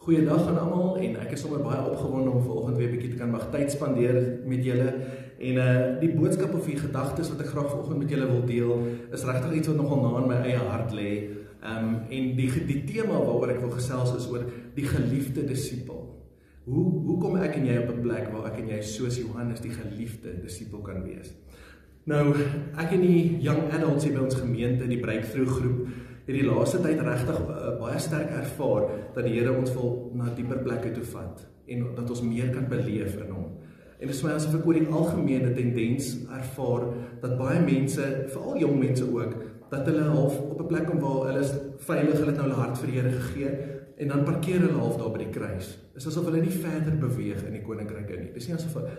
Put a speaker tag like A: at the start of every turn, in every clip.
A: Goeiedag aan almal en ek is sommer baie opgewonde om vanoggend weer 'n bietjie te kan mag tyd spandeer met julle en die boodskap of die gedagtes wat ek graag vanoggend met julle wil deel is regtig iets wat nogal na in my eie hart lê. En die tema waaroor ek wil gesels is oor die geliefde disipel. Hoe kom ek en jy op 'n plek waar ek en jy soos Johannes die geliefde disipel kan wees? Nou, ek en die young adults hier by ons gemeente, die breakthrough groep, het die laaste tyd regtig baie sterk ervaar dat die Here ons wil na dieper plekke toe vat en dat ons meer kan beleef in hom. En dit is my asof ek oor die algemene tendens ervaar dat baie mense, veral jong mense ook, dat hulle half op 'n plek kom waar hulle is veilig, hulle het nou hulle hart vir die Here gegee en dan parkeer hulle half daar by die kruis. Dit is asof hulle nie verder beweeg in die koninkryk nie. Dit is nie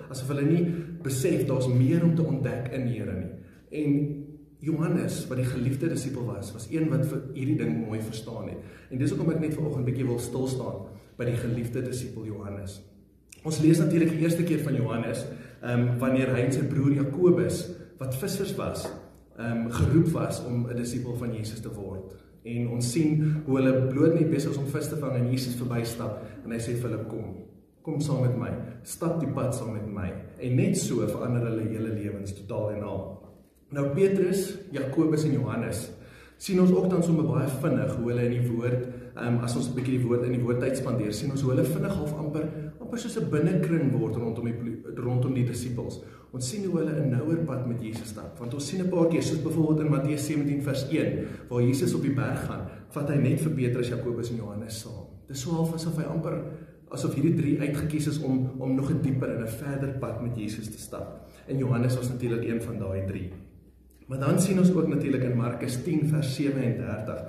A: asof hulle nie besef daar's meer om te ontdek in die Here nie. En Johannes, wat die geliefde disipel was een wat vir hierdie ding mooi verstaan het. En dis hoekom ek net vanoggend 'n bietjie wil stil staan by die geliefde disipel Johannes. Ons lees natuurlik die eerste keer van Johannes, wanneer hy en sy broer Jakobus, wat vissers was, geroep was om 'n disipel van Jesus te word. En ons sien hoe hulle bloot net besig is om vis te vang en Jesus verbystap en hy sê vir hulle, kom saam met my, stap die pad saam met my. En net so verander hulle hele lewens totaal en al. Nou Petrus, Jakobus en Johannes sien ons ook dan sommer baie vinnig hoe hulle in die woord, as ons 'n bietjie die woord in die woordtyd spandeer, sien ons hoe hulle vinnig half amper soos 'n binnekring word rondom die disipels. Ons sien hoe hulle 'n nouer pad met Jesus stap, want ons sien 'n paar keer, soos byvoorbeeld in Matteus 17 vers 1, waar Jesus op die berg gaan, vat hy net vir Petrus, Jakobus en Johannes saam. Dis so half asof hierdie drie uitgekies is om nog 'n dieper en 'n verder pad met Jesus te stap. En Johannes was natuurlik een van daai drie. Maar dan sien ons ook natuurlik in Markus 10 vers 37,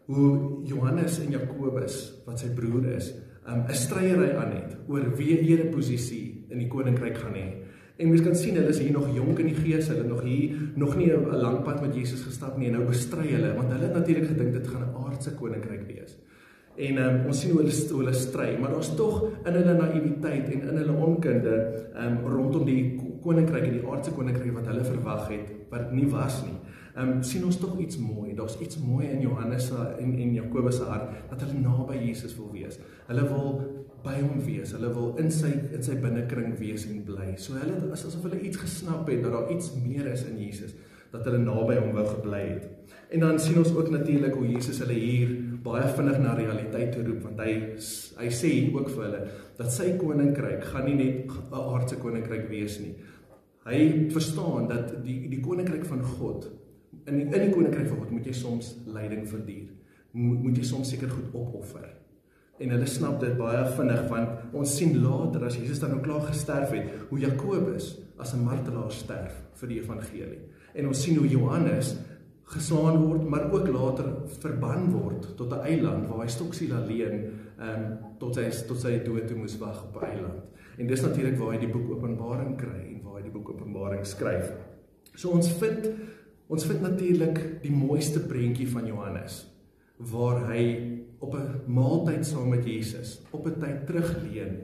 A: hoe Johannes en Jakobus, wat sy broer is, 'n stryery aan het, oor wie ereposisie in die koninkryk gaan hê. En mens kan sien, hulle is hier nog jonk in die gees, hulle nog nie 'n lang pad met Jesus gestap nie, en nou bestry hulle, want hulle het natuurlik gedink dit gaan 'n aardse koninkryk wees. En ons sien hoe hulle stry, maar daar's tog in hulle naïwiteit en in hulle onkunde rondom die koninkryk en die aardse koninkryk wat hulle verwag het, wat dit nie was nie. Sien ons tog iets mooi. Daar's iets mooi in Johannes en Jakobus se hart, dat hulle naby Jesus wil wees. Hulle wil by hom wees, hulle wil in sy binnekring wees en bly. So hulle is asof hulle iets gesnap het, dat daar iets meer is in Jesus, dat hulle naby hom wou gebly het. En dan sien ons ook natuurlik hoe Jesus hulle hier baie vinnig na realiteit toe roep, want hy sê hier ook vir hulle, dat sy koninkryk gaan nie net 'n aardse koninkryk wees nie. Hy verstaan dat die koninkryk van God, in die koninkryk van God moet jy soms lyding verduur, moet jy soms seker goed opoffer. En hulle snap dit baie vinnig, want ons sien later, as Jesus dan ook klaar gesterf het, hoe Jakobus as 'n martelaar sterf vir die evangelie. En ons sien hoe Johannes geslaan word, maar ook later verban word tot 'n eiland, waar hy stoksiel alleen tot sy dood toe moes wag op 'n eiland. En dis natuurlik waar hy die boek Openbaring kry, en waar hy die boek Openbaring skryf. So ons vind natuurlik die mooiste prentjie van Johannes, waar hy op 'n maaltyd saam met Jesus, op 'n tyd terugleun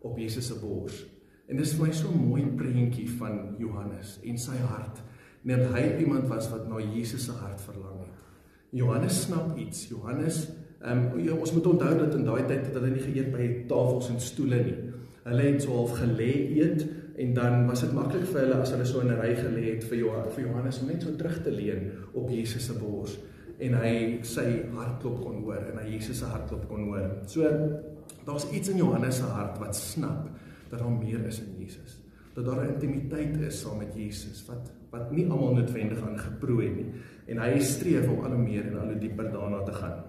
A: op Jesus se bors. En dis vir my so 'n mooi prentjie van Johannes en sy hart, net hy iemand was wat na Jesus se hart verlang het. Johannes snap iets. Johannes, ons moet onthou dat in daai tyd het hulle nie geëet by tafels en stoele nie. Hulle het so half gelê eet, en dan was dit maklik vir hulle as hulle so in 'n ry gelê het vir Johannes om net so terug te leun op Jesus se bors, en hy sy hartklop kon hoor, en hy Jesus se hartklop kon hoor. So, daar's iets in Johannes se hart wat snap dat daar meer is in Jesus, dat daar 'n intimiteit is saam met Jesus, wat nie almal noodwendig aan geproe het nie, en hy streef om al hoe meer en al hoe dieper daarna te gaan.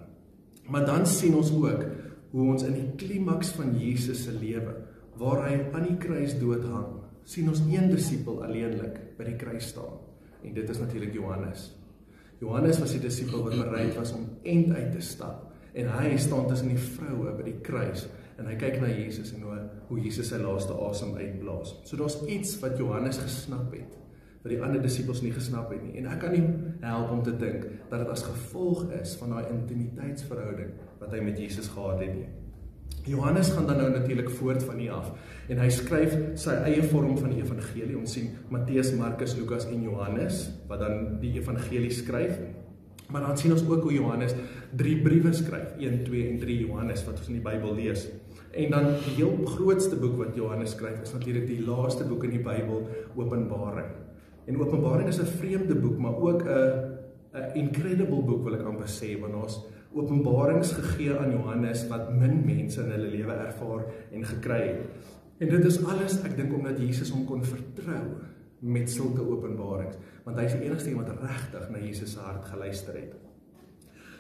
A: Maar dan sien ons ook hoe ons in die klimaks van Jesus se lewe, waar hy aan die kruis doodhang, sien ons een disipel alleenlik by die kruis staan, en dit is natuurlik Johannes. Johannes was die disipel wat bereid was om end uit te stap, en hy staan tussen die vroue by die kruis, en hy kyk na Jesus en hoe Jesus sy laaste asem uitblaas. So daar's iets wat Johannes gesnap het, wat die ander disipels nie gesnap het nie, en ek kan nie help om te dink dat dit as gevolg is van daai intimiteitsverhouding wat hy met Jesus gehad het nie. Johannes gaan dan nou natuurlik voort van hier af, en hy skryf sy eie vorm van die evangelie. Ons sien Matteus, Markus, Lukas en Johannes, wat dan die evangelie skryf. Maar dan sien ons ook hoe Johannes 3 briewe skryf, 1, 2 en 3 Johannes, wat ons in die Bybel lees. En dan die heel grootste boek wat Johannes skryf, is natuurlik die laaste boek in die Bybel, Openbaring. En Openbaring is 'n vreemde boek, maar ook 'n incredible boek, wil ek amper sê, want ons openbarings gegee aan Johannes, wat min mense in hulle lewe ervaar en gekry het. En dit is alles, ek dink, omdat Jesus hom kon vertrou met sulke openbarings, want hy is die enigste wat regtig na Jesus se hart geluister het.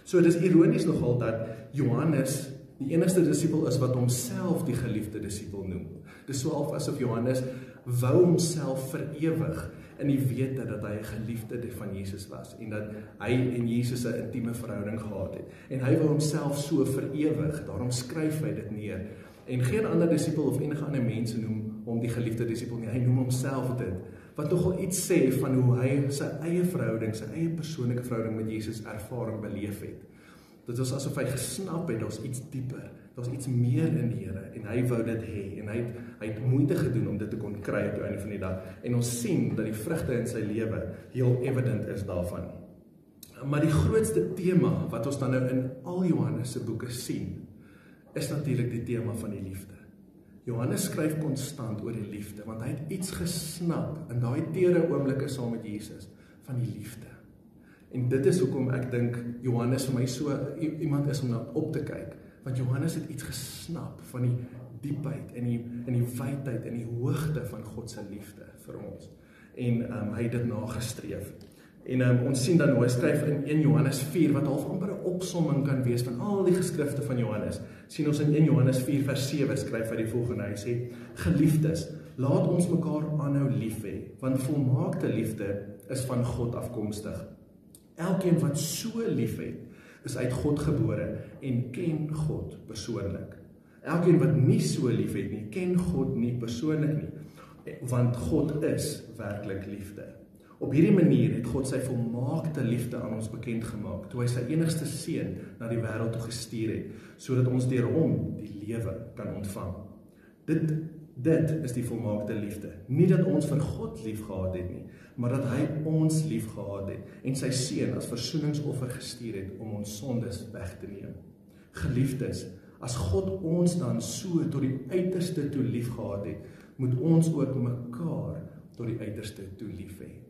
A: So dit is ironies nogal dat Johannes die enigste disipel is wat homself die geliefde disipel noem. Dis so half asof Johannes wou homself verewig in die wete dat hy 'n geliefde van Jesus was en dat hy en Jesus 'n intieme verhouding gehad het. En hy wou homself so verewig, daarom skryf hy dit neer. En geen ander disipel of enige ander mense noem hom die geliefde disipel nie, hy noem homself dit. Wat nogal iets sê van hoe hy sy eie verhouding, sy eie persoonlike verhouding met Jesus ervaar en beleef het. Dit was asof hy gesnap het, daar's iets dieper, daar's iets meer in die Here, en hy wou dit hê, en hy het moeite gedoen om dit te kon kry op die einde van die dag, en ons sien dat die vrugte in sy lewe heel evident is daarvan. Maar die grootste tema wat ons dan nou in al Johannes se boeke sien, is natuurlik die tema van die liefde. Johannes skryf konstant oor die liefde, want hy het iets gesnap in daai tere oomblikke saam met Jesus van die liefde. En dit is hoekom ek dink Johannes vir my so iemand is om na op te kyk, want Johannes het iets gesnap van die diepheid en die wydheid en die hoogte van God se liefde vir ons. En hy het dit nagestreef. En ons sien dan hoe hy skryf in 1 Johannes 4, wat half amper 'n opsomming kan wees van al die geskrifte van Johannes. Sien ons in 1 Johannes 4 vers 7 skryf hy die volgende, hy sê, geliefdes, laat ons mekaar aanhou lief hê, want volmaakte liefde is van God afkomstig. Elkeen wat so lief het, is uit God gebore en ken God persoonlik. Elkeen wat nie so lief het nie, ken God nie persoonlik nie, want God is werklik liefde. Op hierdie manier het God sy volmaakte liefde aan ons bekend gemaak, toe hy sy enigste seun na die wêreld toe gestuur het, sodat ons deur hom die lewe kan ontvang. Dit is die volmaakte liefde. Nie dat ons vir God lief gehad het nie, maar dat hy ons lief gehad het en sy seun as versoeningsoffer gestuur het om ons sondes weg te neem. Geliefdes, as God ons dan so tot die uiterste toe lief gehad het, moet ons ook mekaar tot die uiterste toe lief hê.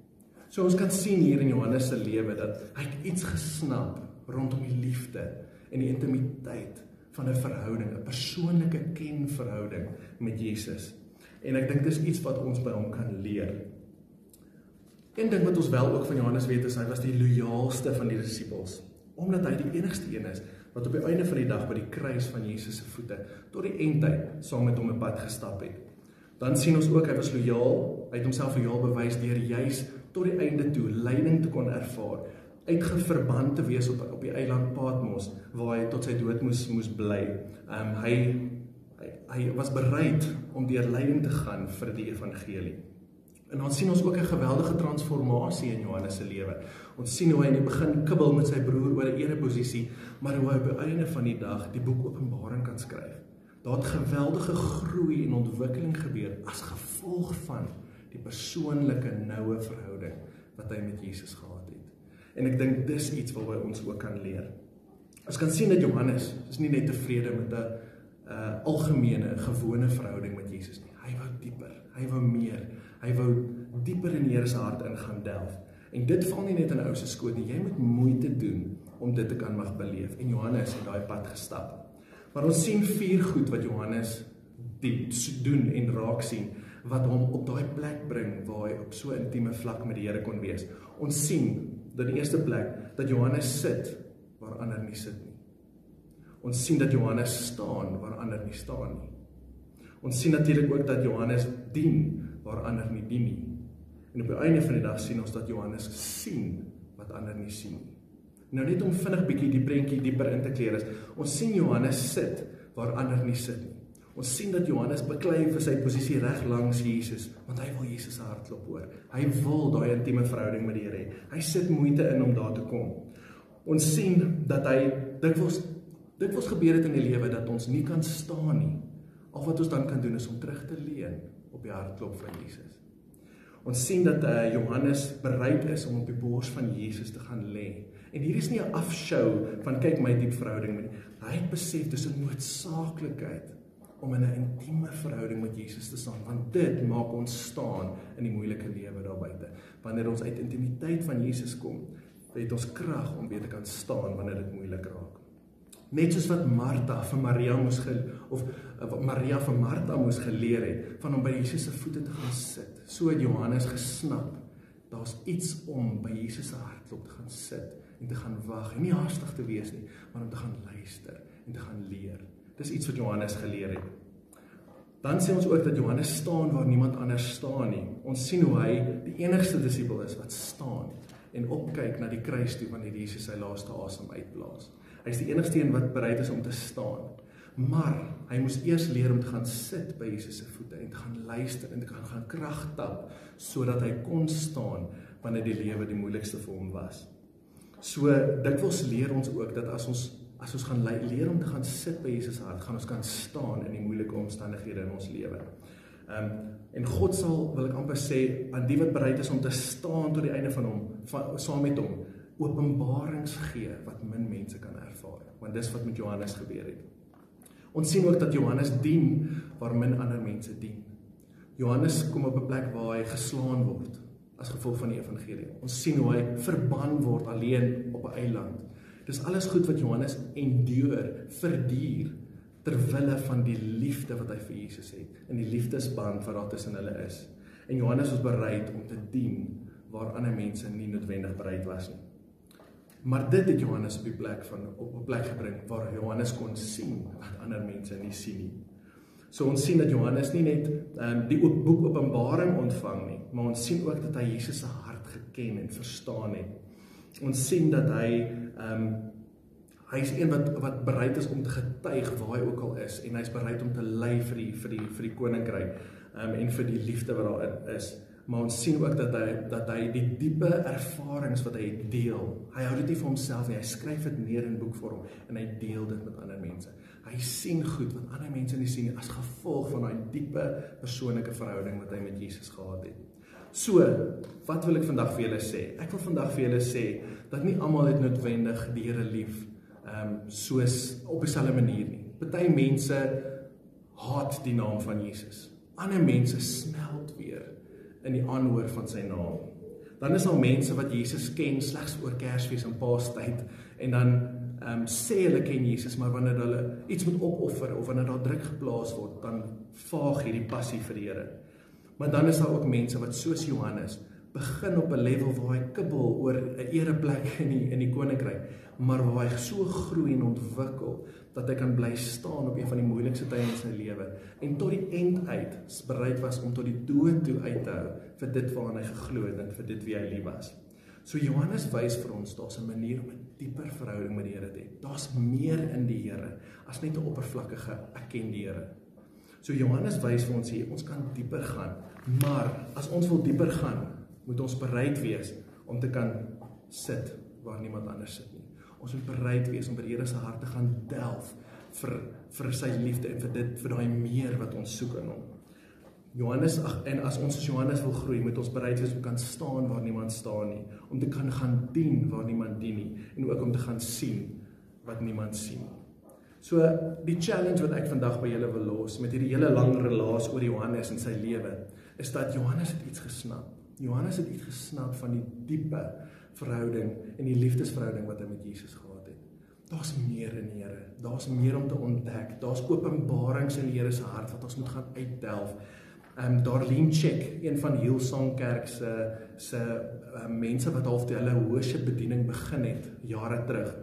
A: So ons kan sien hier in Johannes se lewe dat hy iets gesnap rondom die liefde en die intimiteit van 'n verhouding, 'n persoonlike kenverhouding met Jesus. En ek dink dis iets wat ons by hom kan leer. Een ding wat ons wel ook van Johannes weet is, hy was die loyaalste van die disippels, omdat hy die enigste een is wat op die einde van die dag by die kruis van Jesus se voete tot die eindtyd saam met hom 'n pad gestap het. Dan sien ons ook, hy was loyaal, hy het homself loyaal bewys deur juis tot die einde toe lyding te kon ervaar, uitgeverband te wees op die eiland Patmos, waar hy tot sy dood moes bly. Hy was bereid om deur lyding te gaan vir die evangelie. En dan sien ons ook 'n geweldige transformasie in Johannes se lewe. Ons sien hoe hy in die begin kibbel met sy broer oor 'n ereposisie, maar hoe hy op die einde van die dag die boek Openbaring kan skryf. Daar het geweldige groei en ontwikkeling gebeur as gevolg van die persoonlike noue verhouding wat hy met Jesus gehad het. En ek dink dis iets wat ons ook kan leer. Ons kan sien dat Johannes is nie net tevrede met 'n algemene, gewone verhouding met Jesus nie. Hy wou dieper, hy wou meer, hy wou dieper in die Here se hart in gaan delf. En dit val nie net in 'n ou se skoot nie, jy moet moeite doen om dit te kan mag beleef. En Johannes het daai pad gestap. Maar ons sien 4 goed wat Johannes doen en raak sien, wat hom op daai plek bring waar hy op so intieme vlak met die Here kon wees. Ons sien dat die eerste plek dat Johannes sit waar ander nie sit nie. Ons sien dat Johannes staan waar ander nie staan nie. Ons sien natuurlik ook dat Johannes dien waar ander nie dien nie. En op die einde van die dag sien ons dat Johannes sien wat ander nie sien nie. Nou net om vinnig bietjie die prentjie dieper in te kleer is, ons sien Johannes sit waar ander nie sit nie. Ons sien dat Johannes beklei vir sy posisie reg langs Jesus, want hy wil Jesus se hartklop hoor. Hy wil daai intieme verhouding met die Here hê. Hy sit moeite in om daar te kom. Ons sien dat hy dikwels gebeur het in die lewe dat ons nie kan staan nie. Al wat ons dan kan doen is om terug te leun op die hartklop van Jesus. Ons sien dat Johannes bereid is om op die bors van Jesus te gaan lê En hier is nie 'n afshow van kyk my diep verhouding met nie. Hy het besef dis 'n noodsaaklikheid om in 'n intieme verhouding met Jesus te staan, want dit maak ons staan in die moeilike lewe daar buite. Wanneer ons uit intimiteit van Jesus kom, het ons krag om weer te kan staan wanneer dit moeilik raak. Net soos wat Maria vir Maria vir Martha moes geleer het, van om by Jesus se voete te gaan sit. So het Johannes gesnap, daar's iets om by Jesus se hartklop te gaan sit, en te gaan wag, en nie haastig te wees nie, maar om te gaan luister, en te gaan leer. Dis iets wat Johannes geleer het. Dan sê ons ook dat Johannes staan waar niemand anders staan nie. Ons sien hoe hy die enigste disipel is wat staan, en opkyk na die kruis toe, wanneer Jesus sy laaste asem uitblaas. Hy is die enigste een wat bereid is om te staan. Maar hy moes eers leer om te gaan sit by Jesus se voete en te gaan luister en te gaan krag tap sodat hy kon staan wanneer die lewe die moeilikste vir hom was. So dikwels leer ons ook dat as ons gaan leer om te gaan sit by Jesus se hart, gaan ons kan staan in die moeilike omstandighede in ons lewe. En God sal, wil ek amper sê, aan die wat bereid is om te staan tot die einde van hom, saam met hom, openbarings gee wat min mense kan ervaar, want dis wat met Johannes gebeur het. Ons sien ook dat Johannes dien waar min ander mense dien. Johannes kom op 'n plek waar hy geslaan word as gevolg van die evangelie. Ons sien hoe hy verban word alleen op 'n eiland. Dis alles goed wat Johannes verduur terwille van die liefde wat hy vir Jesus het en die liefdesband wat daar tussen hulle is. En Johannes was bereid om te dien waar ander mense nie noodwendig bereid was nie. Maar dit het Johannes op 'n plek gebring waar Johannes kon sien wat ander mense nie sien nie. So ons sien dat Johannes nie net die boek Openbaring ontvang nie, maar ons sien ook dat hy Jesus se hart geken en verstaan het. Ons sien dat hy is een wat bereid is om te getuig waar hy ook al is, en hy is bereid om te ly vir die koninkryk en vir die liefde wat daarin is. Maar ons sien ook dat hy die diepe ervarings wat hy deel, hy hou dit nie vir homself nie, hy skryf dit neer in boekvorm en hy deel dit met ander mense. Hy sien goed wat ander mense nie sien as gevolg van daai diepe persoonlike verhouding wat hy met Jesus gehad het. So, wat wil ek vandag vir julle sê? Ek wil vandag vir julle sê dat nie almal het noodwendig die Here lief soos op dieselfde manier nie. Party mense haat die naam van Jesus. Ander mense smelt weer in die aanhoor van sy naam. Dan is daar mense wat Jesus ken slegs oor Kersfees en Paastyd, en dan sê hulle ken Jesus, maar wanneer hulle iets moet opoffer of wanneer daar druk geplaas word, dan vaag hierdie passie vir die Here. Maar dan is daar ook mense wat soos Johannes begin op 'n level waar hy kibbel oor 'n ereplek in die koninkryk, maar waar hy so groei en ontwikkel dat hy kan bly staan op een van die moeilikste tye in sy lewe en tot die eind uit bereid was om tot die dood toe uit te hou vir dit waaraan hy geglo het en vir dit wie hy lief was. So Johannes wys vir ons daar's 'n manier om 'n dieper verhouding met die Here te hê. Daar's meer in die Here as net 'n oppervlakkige ek ken die Here. So Johannes wys vir ons hier, ons kan dieper gaan, maar as ons wil dieper gaan, moet ons bereid wees om te kan sit waar niemand anders sit nie. Ons moet bereid wees om by die Here se hart te gaan delf vir sy liefde en vir daai meer wat ons soek in hom. En as ons as Johannes wil groei, moet ons bereid wees om kan staan waar niemand staan nie, om te kan gaan dien waar niemand dien nie, en ook om te gaan sien wat niemand sien. So die challenge wat ek vandag by julle wil los, met hierdie hele lang relaas oor Johannes en sy lewe, is dat Johannes het iets gesnap. Johannes het iets gesnap van die diepe verhouding en die liefdesverhouding wat hy met Jesus gehad het. Daar's meer in die Here, daar's meer om te ontdek, daar's openbarings in die Here se hart wat ons moet gaan uitdelf. Darlene Check, een van Hillsong Kerk se mense wat half die hulle worship bediening begin het, jare terug.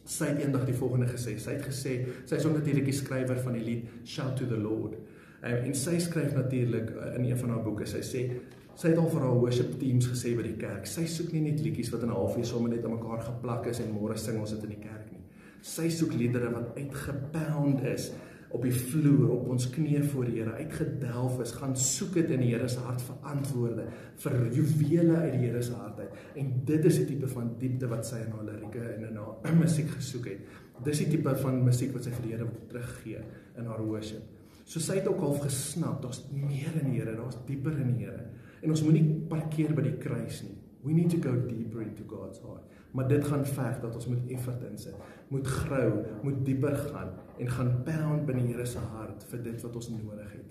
A: Sy het eendag die volgende gesê, sy is ook natuurlik die skrywer van die lied Shout to the Lord, en sy skryf natuurlik in een van haar boeke, sy het al vir haar worship teams gesê by die kerk, sy soek nie net liedjies wat in 'n halfuur sommer net aan mekaar geplak is en môre sing ons dit in die kerk nie. Sy soek liedere wat uitgepound is op die vloer, op ons knieë voor die Here, uitgedelf is, gaan soek dit in die Here se hart vir antwoorde, vir juwele uit die Here se hart uit. En dit is die tipe van diepte wat sy in haar lirieke en in haar musiek gesoek het. Dis die tipe van musiek wat sy vir die Here wil teruggee in haar worship. So sy het ook al gesnap, daar's meer in die Here, daar's dieper in die Here. En ons moet nie parkeer by die kruis nie. We need to go deeper into God's heart. Maar dit gaan verg dat ons moet effort insit, moet grou, moet dieper gaan en gaan pound binne die Here se hart vir dit wat ons nodig het.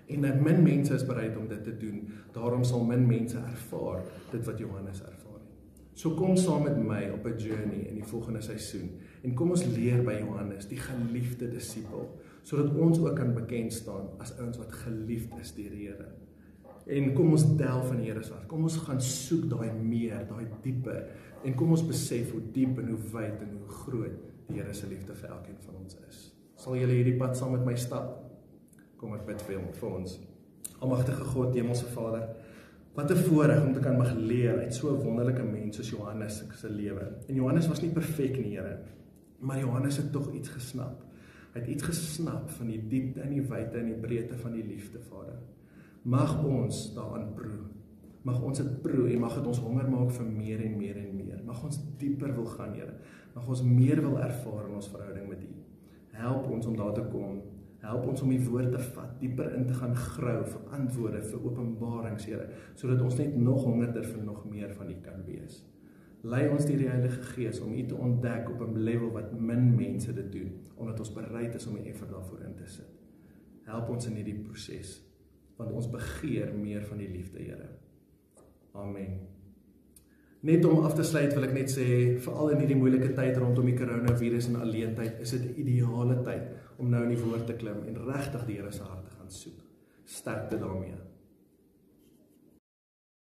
A: En min mense is bereid om dit te doen, daarom sal min mense ervaar dit wat Johannes ervaar het. So kom saam met my op 'n journey in die volgende seisoen en kom ons leer by Johannes, die geliefde disipel, sodat ons ook kan bekend staan as ouens wat geliefd is deur die Here. En kom ons delf in die Here se hart, kom ons gaan soek daai meer, daai diepe, en kom ons besef hoe diep en hoe wyd en hoe groot die Here se liefde vir elkeen van ons is. Sal julle hierdie pad saam met my stap? Kom ek bid vir ons. Almagtige God, Hemelse Vader, wat 'n voorreg om te kan mag leer uit so 'n wonderlike mens soos Johannes se lewe. En Johannes was nie perfek nie, Here, maar Johannes het tog iets gesnap. Hy het iets gesnap van die diepte en die wydte en die breedte van die liefde, Vader. Mag ons daaraan proe. Mag ons dit proe en mag dit ons honger maak vir meer en meer en meer. Mag ons dieper wil gaan, Here. Mag ons meer wil ervaar in ons verhouding met U. Help ons om daar te kom. Help ons om die woord te vat, dieper in te gaan grou vir antwoorde, vir openbarings, Here, sodat ons net nog hongerder vir nog meer van U kan wees. Lei ons deur die Heilige Gees om U te ontdek op 'n level wat min mense dit doen, omdat ons bereid is om die effort daarvoor in te sit. Help ons in hierdie proses, want ons begeer meer van die liefde, Here. Amen. Net om af te sluit wil ek net sê, veral in hierdie moeilike tyd rondom die coronavirus en alleentyd, is dit 'n ideale tyd om nou in die woord te klim en regtig die Here se hart te gaan soek. Sterkte daarmee.